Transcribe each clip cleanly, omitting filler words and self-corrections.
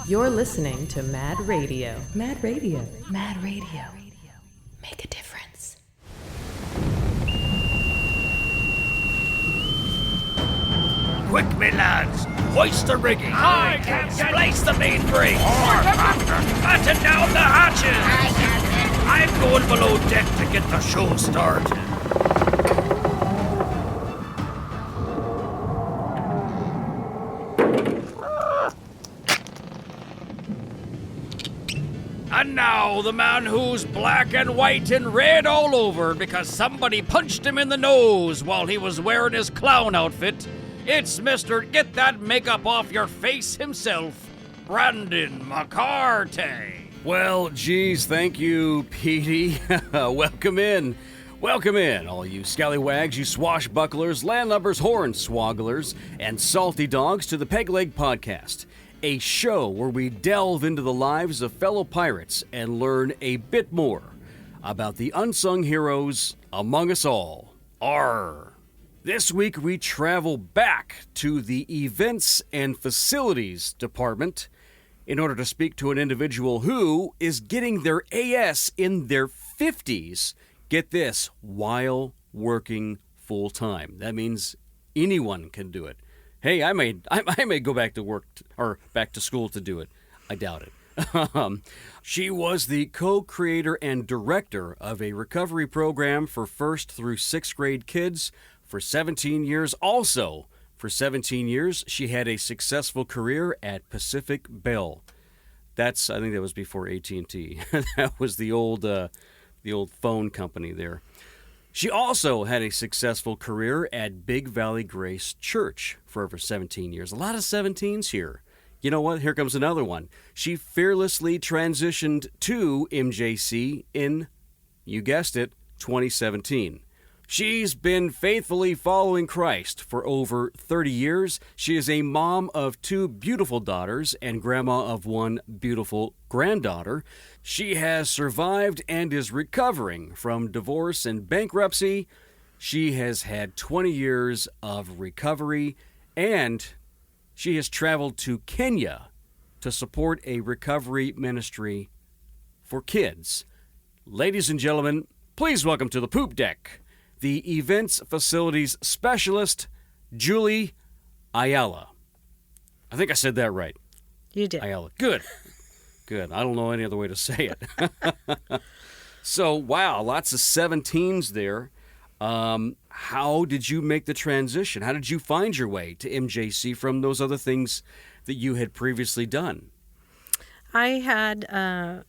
You're listening to Mad Radio. Mad Radio. Mad Radio. Make a difference. Quick, me lads! Hoist the rigging! Aye, Captain! Splice the main brace! Batten down the hatches! I'm going below deck to get the show started. And now, the man who's black and white and red all over because somebody punched him in the nose while he was wearing his clown outfit. It's Mr. Get That Makeup Off Your Face himself, Brandon McCarty. Well, geez, thank you, Petey. Welcome in. Welcome in, all you scallywags, you swashbucklers, landlubbers, hornswogglers, and salty dogs to the Peg Leg Podcast, a show where we delve into the lives of fellow pirates and learn a bit more about the unsung heroes among us all. Arr! This week we travel back to the Events and Facilities Department in order to speak to an individual who is getting their AS in their 50s, get this, while working full-time. That means anyone can do it. Hey, I may go back to work or back to school to do it. I doubt it. She was the co-creator and director of a recovery program for 1st through 6th grade kids for 17 years. Also, for 17 years, she had a successful career at Pacific Bell. I think that was before AT&T. That was the old phone company there. She also had a successful career at Big Valley Grace Church for over 17 years. A lot of 17s here. You know what? Here comes another one. She fearlessly transitioned to MJC in, you guessed it, 2017. She's been faithfully following Christ for over 30 years. She is a mom of 2 beautiful daughters and grandma of 1 beautiful granddaughter. She has survived and is recovering from divorce and bankruptcy. She has had 20 years of recovery, and she has traveled to Kenya to support a recovery ministry for kids. Ladies and gentlemen, please welcome to the poop deck the Events Facilities Specialist, Julie Ayala. I think I said that right. You did. Ayala. Good. Good. I don't know any other way to say it. So, wow, lots of 17s there. How did you make the transition? How did you find your way to MJC from those other things that you had previously done? I had a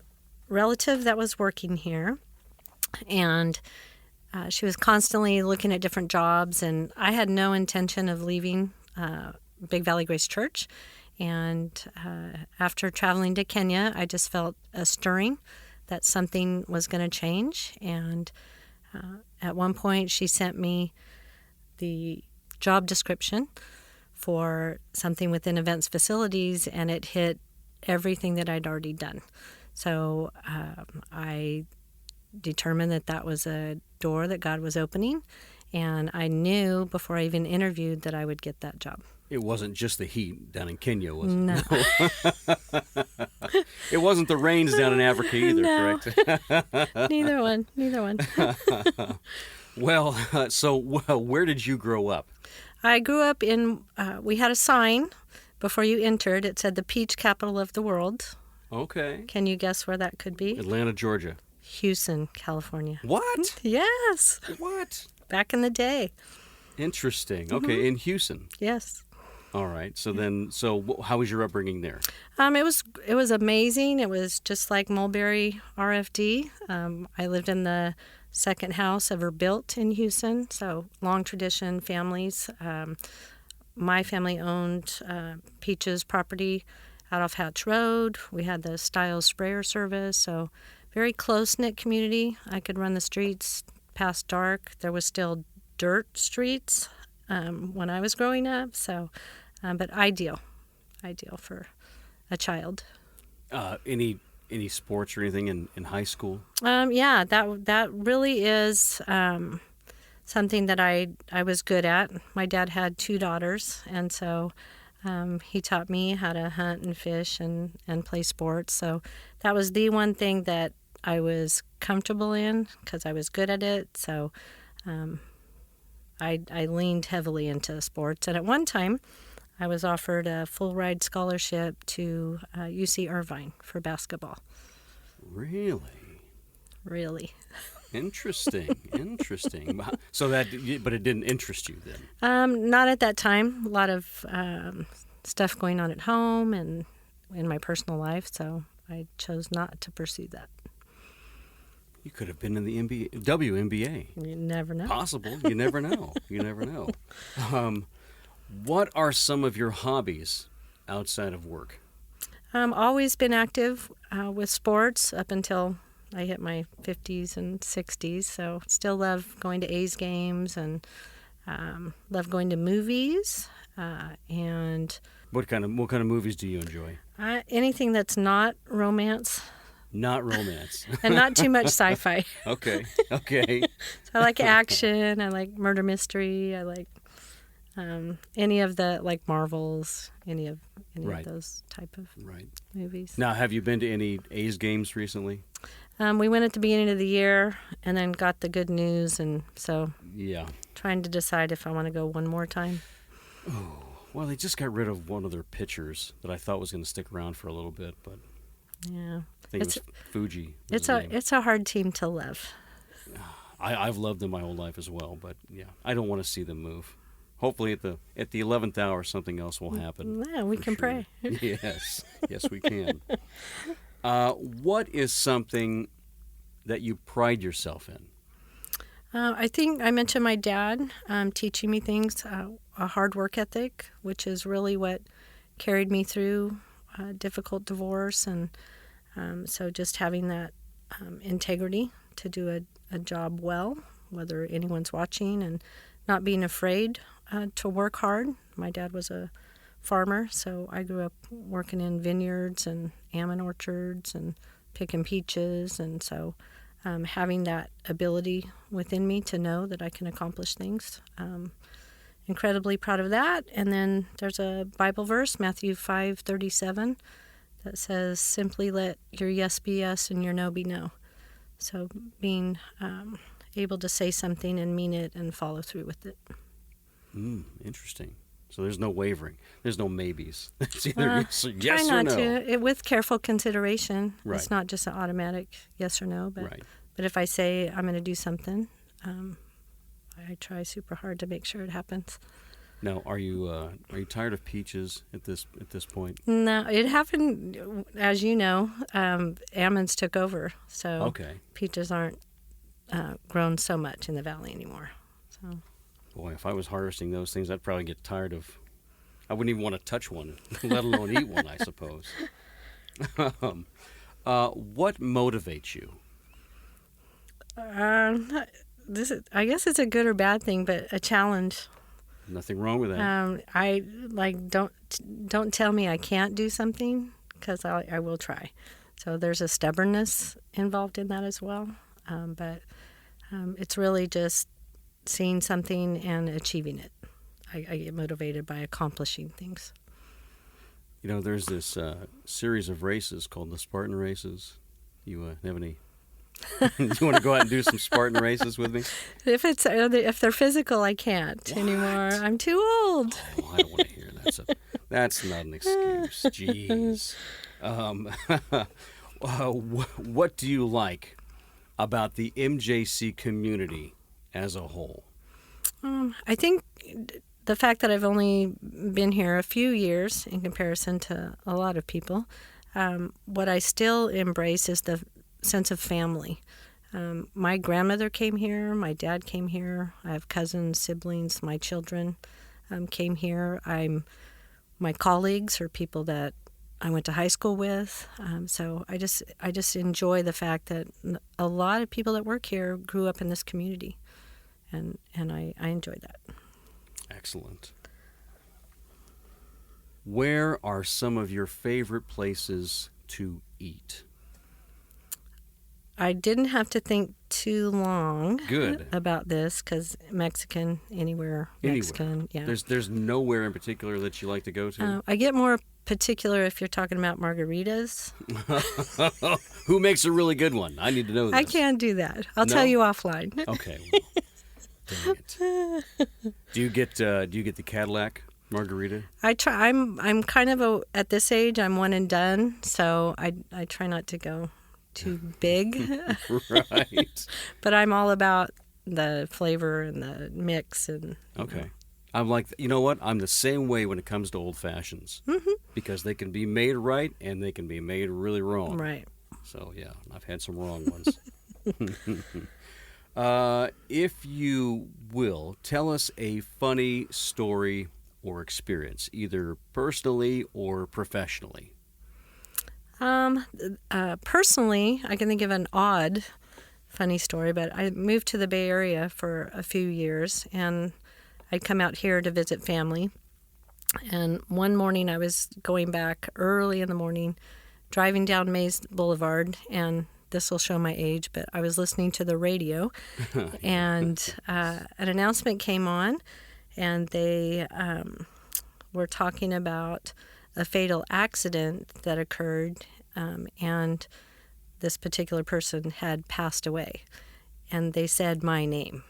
relative that was working here, and she was constantly looking at different jobs, and I had no intention of leaving Big Valley Grace Church. And after traveling to Kenya, I just felt a stirring that something was going to change. And at one point, she sent me the job description for something within events facilities, and it hit everything that I'd already done. So I determined that that was a door that God was opening, and I knew before I even interviewed that I would get that job. It wasn't just the heat down in Kenya, was it? No. It wasn't the rains down in Africa either, No. correct? Neither one. Well, so where did you grow up? I grew up in, we had a sign before you entered. It said the peach capital of the world. Okay. Can you guess where that could be? Atlanta, Georgia. Houston, California. What? Yes. What? Back in the day. Interesting. Okay, in Houston. Yes. All right. So how was your upbringing there? It was amazing. It was just like Mulberry RFD. I lived in the second house ever built in Houston, so long tradition families. My family owned Peaches property out off Hatch Road. We had the Styles sprayer service, so very close-knit community. I could run the streets past dark. There was still dirt streets when I was growing up, so but ideal for a child. Any sports or anything in high school? Yeah, that really is something that I was good at. My dad had 2 daughters, and so he taught me how to hunt and fish and play sports. So that was the one thing that I was comfortable in because I was good at it. So I leaned heavily into sports. And at one time, I was offered a full ride scholarship to UC Irvine for basketball. Really? Really. Interesting. So but it didn't interest you then? Not at that time. A lot of stuff going on at home and in my personal life, so I chose not to pursue that. You could have been in the WNBA. You never know. Possible. You never know. What are some of your hobbies outside of work? Always been active with sports up until I hit my 50s and 60s, so still love going to A's games and love going to movies. And What kind of movies do you enjoy? anything that's not romance Not romance. and not too much sci-fi. Okay. So I like action. I like murder mystery. I like any of the like Marvels. Any of Right. those type of Right. movies. Now, have you been to any A's games recently? We went at the beginning of the year and then got the good news, and so Yeah. trying to decide if I want to go one more time. Well, they just got rid of one of their pitchers that I thought was going to stick around for a little bit, but Yeah, I think it was Fuji. it's a hard team to love. I've loved them my whole life as well, but yeah, I don't want to see them move. Hopefully at the 11th hour, something else will happen. Yeah, we for can sure. pray. Yes, we can. What is something that you pride yourself in? I think I mentioned my dad teaching me things, a hard work ethic, which is really what carried me through a difficult divorce. And so just having that integrity to do a job well, whether anyone's watching, and not being afraid to work hard. My dad was a farmer, so I grew up working in vineyards and almond orchards and picking peaches. And so having that ability within me to know that I can accomplish things. Incredibly proud of that. And then there's a Bible verse, Matthew 5:37, that says, "Simply let your yes be yes and your no be no." So being able to say something and mean it and follow through with it. Interesting. So there's no wavering. There's no maybes. It's either yes or Try not no. to. With careful consideration. Right. It's not just an automatic yes or no. Right. But if I say I'm going to do something, I try super hard to make sure it happens. Now, are you tired of peaches at this point? No, it happened, as you know, almonds took over. So Okay. peaches aren't grown so much in the valley anymore. So Boy, if I was harvesting those things, I'd probably get tired of. I wouldn't even want to touch one, let alone eat one, I suppose. What motivates you? I guess it's a good or bad thing, but a challenge. Nothing wrong with that. I like don't tell me I can't do something, because I will try. So there's a stubbornness involved in that as well. But it's really just seeing something and achieving it. I get motivated by accomplishing things. You know, there's this series of races called the Spartan races. You have any? You want to go out and do some Spartan races with me? If they're physical, I can't anymore. I'm too old. Oh, I don't want to hear that. That's not an excuse. Jeez. What do you like about the MJC community as a whole? I think the fact that I've only been here a few years in comparison to a lot of people, what I still embrace is the sense of family. My grandmother came here. My dad came here. I have cousins, siblings. My children came here. My colleagues are people that I went to high school with. So I just enjoy the fact that a lot of people that work here grew up in this community, and I enjoy that. Excellent. Where are some of your favorite places to eat? I didn't have to think too long Good. about this because Mexican, anywhere Mexican, yeah. There's nowhere in particular that you like to go to? I get more particular if you're talking about margaritas. Who makes a really good one? I need to know this. I can't do that. I'll No? tell you offline. Okay. Well, dang it. Do you get the Cadillac margarita? I try. I'm kind of at this age. I'm one and done, so I try not to go too big. Right. But I'm all about the flavor and the mix and. Okay. I'm like, you know what? I'm the same way when it comes to old fashions. Mm-hmm. Because they can be made right and they can be made really wrong. Right. So, yeah, I've had some wrong ones. If you will, tell us a funny story or experience, either personally or professionally. Personally, I can think of an odd, funny story, but I moved to the Bay Area for a few years, and I'd come out here to visit family. And one morning I was going back early in the morning, driving down Mays Boulevard, and this will show my age, but I was listening to the radio, and an announcement came on, and they were talking about a fatal accident that occurred, and this particular person had passed away. And they said my name.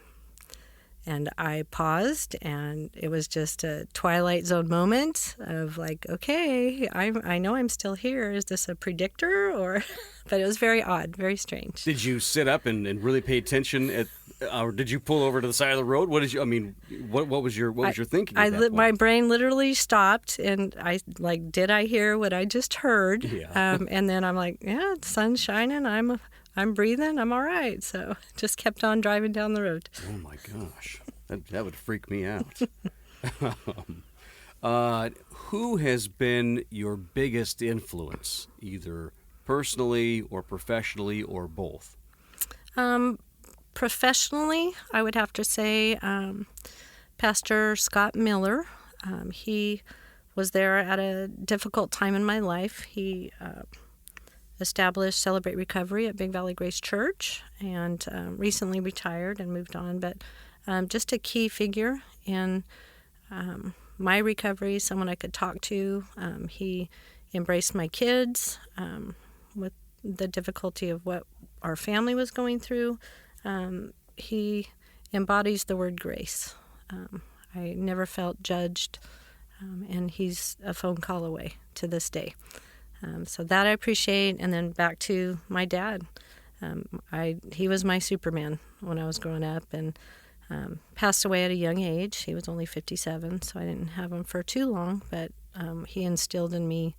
And I paused, and it was just a Twilight Zone moment of like, okay, I know I'm still here. Is this a predictor? Or, but it was very odd, very strange. Did you sit up and really pay attention or did you pull over to the side of the road? What did you? I mean, what was your thinking? My brain literally stopped, and I like, did I hear what I just heard? Yeah. And then I'm like, yeah, the sun's shining. I'm breathing. I'm all right. So just kept on driving down the road. Oh my gosh, that would freak me out. Who has been your biggest influence, either personally or professionally or both? Professionally, I would have to say Pastor Scott Miller. He was there at a difficult time in my life. He established Celebrate Recovery at Big Valley Grace Church, and recently retired and moved on. But just a key figure in my recovery, someone I could talk to. He embraced my kids with the difficulty of what our family was going through. He embodies the word grace. I never felt judged, and he's a phone call away to this day. So that I appreciate. And then back to my dad. He was my Superman when I was growing up, and passed away at a young age. He was only 57, so I didn't have him for too long, but he instilled in me,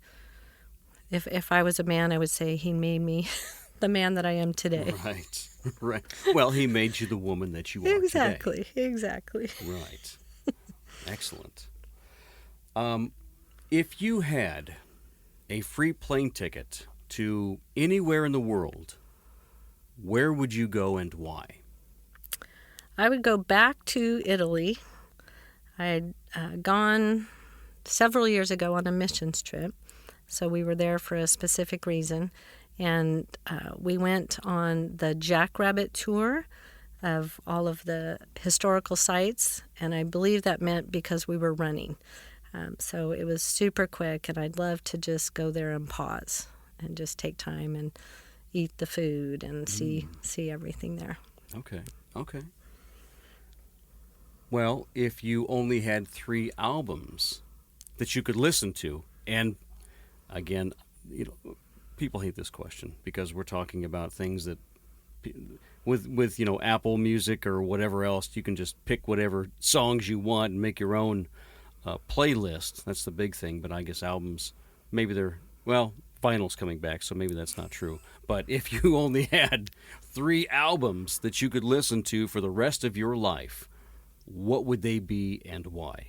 if I was a man, I would say he made me the man that I am today. Right. Well, he made you the woman that you are Exactly. Right. Excellent. If you had a free plane ticket to anywhere in the world, where would you go and why? I would go back to Italy. I had gone several years ago on a missions trip, so we were there for a specific reason. And we went on the Jackrabbit tour of all of the historical sites, and I believe that meant because we were running. So it was super quick, and I'd love to just go there and pause and just take time and eat the food and see everything there. Okay. Well, if you only had 3 albums that you could listen to, and again, people hate this question because we're talking about things that with Apple Music or whatever else, you can just pick whatever songs you want and make your own playlist. That's the big thing. But I guess albums, maybe vinyl's coming back, so maybe that's not true. But if you only had 3 albums that you could listen to for the rest of your life, what would they be and why?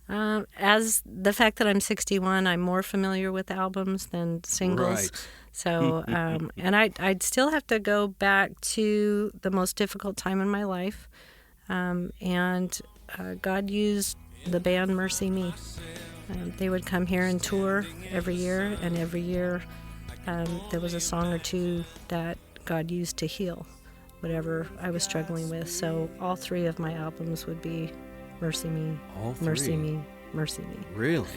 As the fact that I'm 61, I'm more familiar with albums than singles. Right. So, and I'd still have to go back to the most difficult time in my life. And God used the band Mercy Me. They would come here and tour every year, and every year there was a song or two that God used to heal whatever I was struggling with. So all 3 of my albums would be Mercy Me, All 3? Mercy Me, Mercy Me. Really?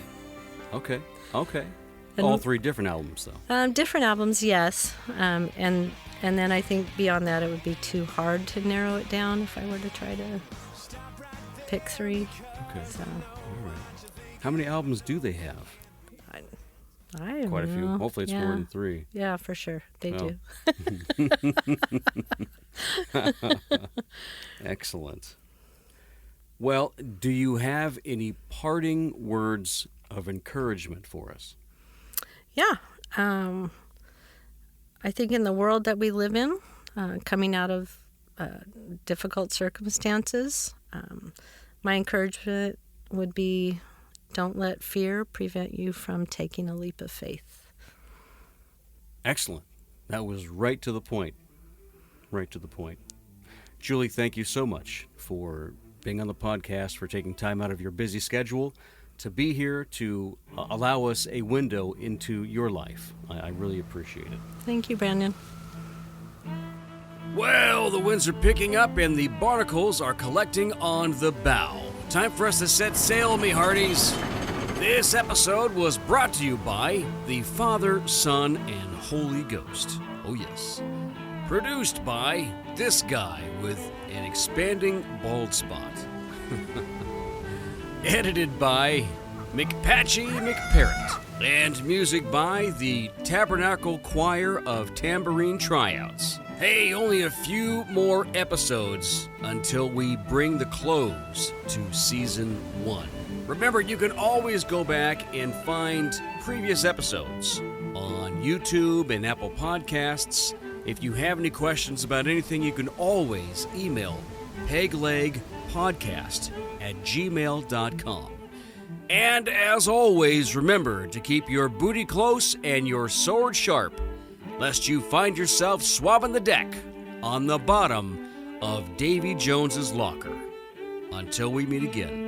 Okay. And All 3 different albums, though. Different albums, yes. And then I think beyond that it would be too hard to narrow it down if I were to try to pick 3. Okay. So All right. How many albums do they have? I don't Quite a few. know. Hopefully it's more than 3. Yeah, for sure. They Oh. do. Excellent. Well, do you have any parting words of encouragement for us? Yeah. I think in the world that we live in, coming out of difficult circumstances, my encouragement would be, don't let fear prevent you from taking a leap of faith. Excellent. That was right to the point. Right to the point. Julie, thank you so much for being on the podcast, for taking time out of your busy schedule to be here to allow us a window into your life. I really appreciate it. Thank you, Brandon. Well, the winds are picking up and the barnacles are collecting on the bow. Time for us to set sail, me hearties. This episode was brought to you by the Father, Son, and Holy Ghost. Oh, yes. Produced by this guy with an expanding bald spot. Edited by McPatchy McParrott. And music by the Tabernacle Choir of Tambourine Tryouts. Hey, only a few more episodes until we bring the close to Season 1. Remember, you can always go back and find previous episodes on YouTube and Apple Podcasts. If you have any questions about anything, you can always email peglegpodcast@gmail.com. And as always, remember to keep your booty close and your sword sharp, lest you find yourself swabbing the deck on the bottom of Davy Jones's locker. Until we meet again.